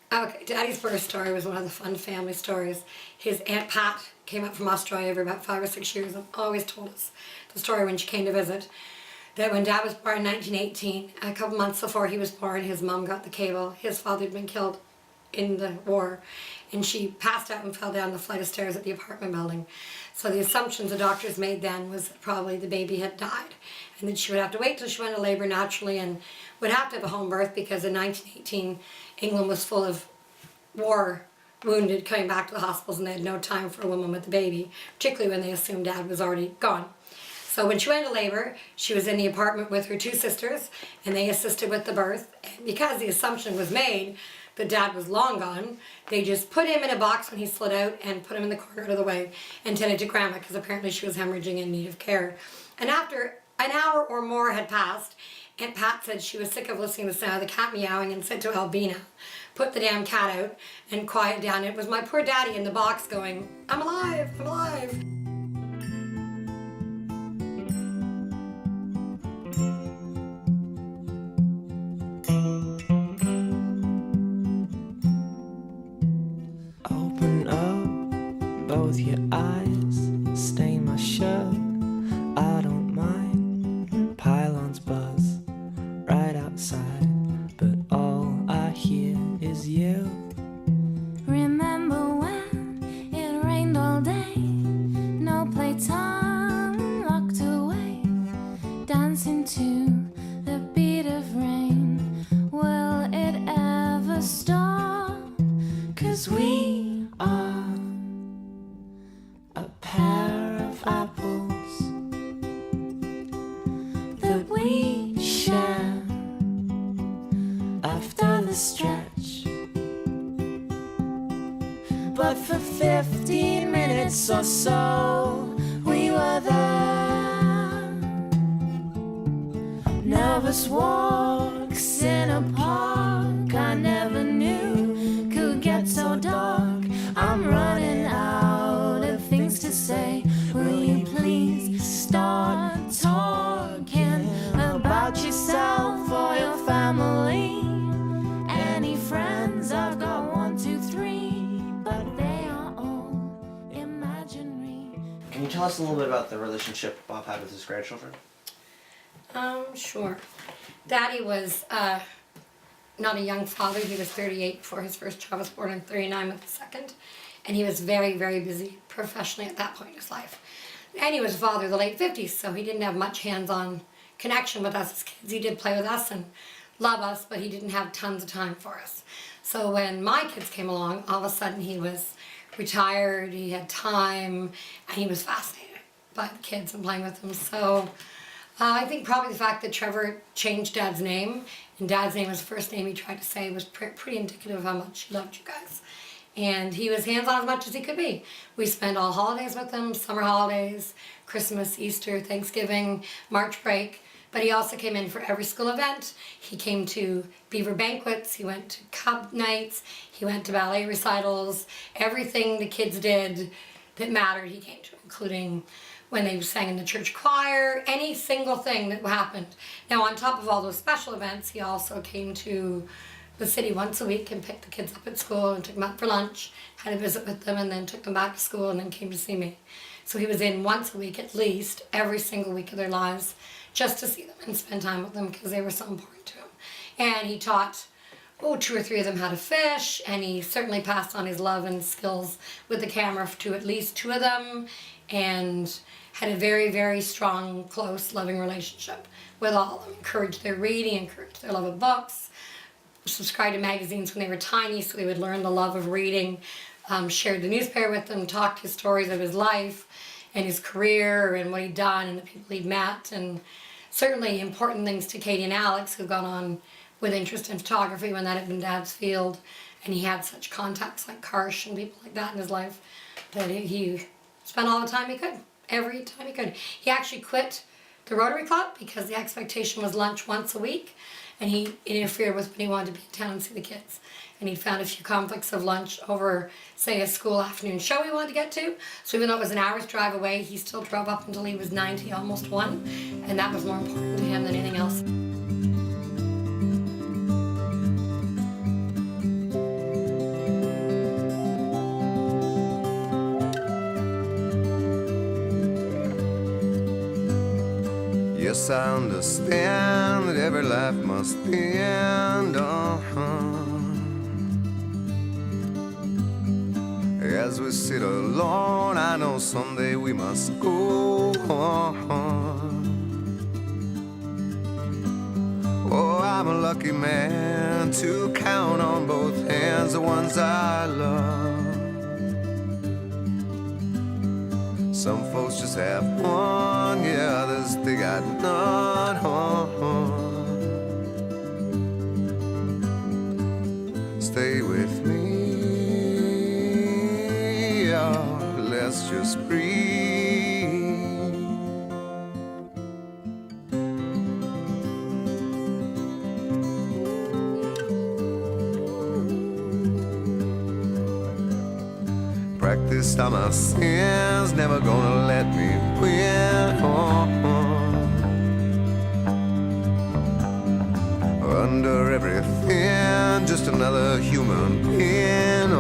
Okay, Daddy's first story was one of the fun family stories. His Aunt Pat came up from Australia for about 5 or 6 years and always told us the story when she came to visit. That when Dad was born in 1918, a couple months before he was born, his mom got the cable. His father had been killed in the war, and she passed out and fell down the flight of stairs at the apartment building. So the assumptions the doctors made then was that probably the baby had died, and that she would have to wait till she went to labor naturally and would have to have a home birth, because in 1918 England was full of war wounded coming back to the hospitals, and they had no time for a woman with a baby, particularly when they assumed Dad was already gone. So when she went into labor, she was in the apartment with her 2 sisters, and they assisted with the birth. And because the assumption was made that Dad was long gone, they just put him in a box when he slid out and put him in the corner out of the way and tended to Grandma, because apparently she was hemorrhaging and in need of care. And after an hour or more had passed, Aunt Pat said she was sick of listening to the sound of the cat meowing, and said to Albina, "Put the damn cat out and quiet down." It was my poor daddy in the box going, "I'm alive, I'm alive." Open up both your eyes, stain my shirt, I don't mind. Pylons buzz right outside, but all I hear is you. Remember when it rained all day, no playtime, locked away, dancing to the beat of rain. Will it ever stop? 'Cause we are a pair of apples that we share after the stretch. But for 15 minutes or so, we were there. Nervous walks in a park I never knew could get so dark. I'm running out of things to say. Will you please start talking about yourself or your family? Any friends? I've got 1, 2, 3, but they are all imaginary. Can you tell us a little bit about the relationship Bob had with his grandchildren? Sure. Daddy was not a young father. He was 38 before his first child was born, and 39 with the second. And he was very, very busy professionally at that point in his life. And he was a father of the late 50s, so he didn't have much hands-on connection with us as kids. He did play with us and love us, but he didn't have tons of time for us. So when my kids came along, all of a sudden he was retired, he had time, and he was fascinated by the kids and playing with them. So I think probably the fact that Trevor changed Dad's name, and Dad's name was the first name he tried to say, was pretty indicative of how much he loved you guys. And he was hands-on as much as he could be. We spent all holidays with him, summer holidays, Christmas, Easter, Thanksgiving, March break. But he also came in for every school event. He came to Beaver banquets, he went to Cub nights, he went to ballet recitals. Everything the kids did that mattered, he came to, including when they sang in the church choir, any single thing that happened. Now, on top of all those special events, he also came to the city once a week and picked the kids up at school and took them out for lunch, had a visit with them, and then took them back to school and then came to see me. So he was in once a week at least, every single week of their lives, just to see them and spend time with them, because they were so important to him. And he taught 2 or 3 of them how to fish, and he certainly passed on his love and skills with the camera to at least 2 of them, and had a very, very strong, close, loving relationship with all of them. Encouraged their reading, encouraged their love of books, subscribed to magazines when they were tiny so they would learn the love of reading, shared the newspaper with them, talked his stories of his life and his career and what he'd done and the people he'd met, and certainly important things to Katie and Alex, who've gone on with interest in photography when that had been Dad's field, and he had such contacts like Karsh and people like that in his life that he spent all the time he could, every time he could. He actually quit the Rotary Club because the expectation was lunch once a week, and he interfered with when he wanted to be in town and see the kids. And he found a few conflicts of lunch over, say, a school afternoon show he wanted to get to. So even though it was an hour's drive away, he still drove up until he was 90, almost 1, and that was more important to him than anything else. Yes, I understand that every life must end. As we sit alone, I know someday we must go on. Oh, I'm a lucky man to count on both hands the ones I love. Some folks just have one, yeah, others they got none. Stay with me, oh, let's just breathe. Practiced all my sins, never gonna let me win. Under everything, just another human being.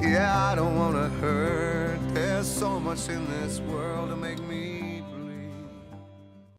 Yeah, I don't wanna hurt. There's so much in this world to make me